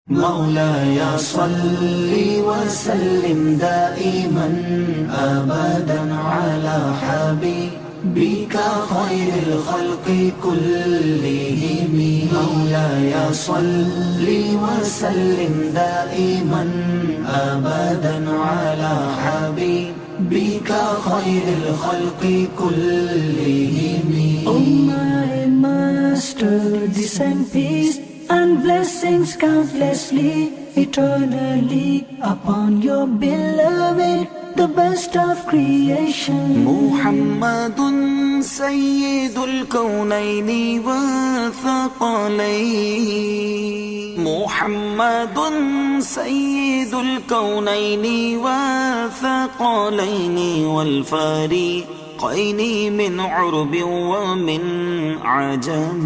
مولاي صل وسلم دائما أبدا على حبيبك خير الخلق كلهم. مولاي صل وسلم دائما أبدا على حبيبك خير الخلق كلهم. Oh my Master, descend peace and blessings countlessly, eternally upon your beloved, the best of creation. محمد سيد الكونين والثقلين. محمد سيد الكونين والثقلين والفريقين من عرب ومن عجم.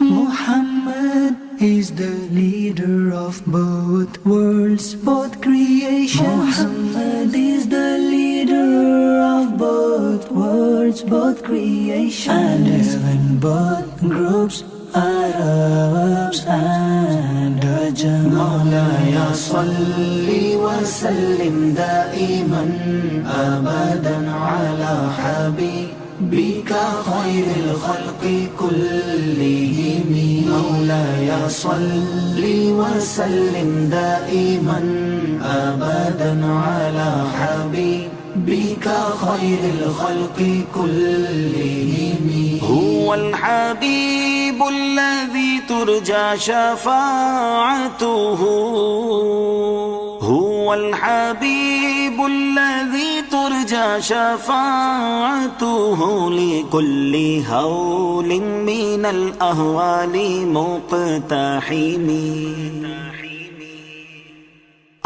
Muhammad is the leader of both worlds, both creations. Muhammad is the leader of both worlds, both creations. And even both groups, Arabs and Ajam. مولاي صل وسلم دائما أبدا على حبيبك خير الخلق كلهم. مولاي صل وسلم دائما أبدا على حبيبك خير الخلق كلهم. هو الحبيب الذي ترجى شفاعته. هو الحبيب الذي ترجى شفاعته لكل هول من الأهوال مقتحم.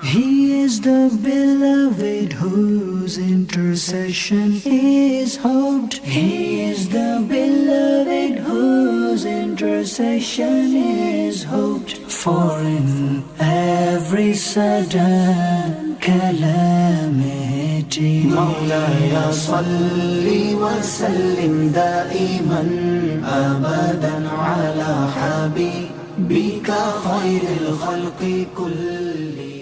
He is the beloved whose intercession is hoped. He is the beloved whose intercession is hoped for in every sudden calamity. مولاي صل وسلم دائما أبدا على حبيبك خير الخلق كلهم.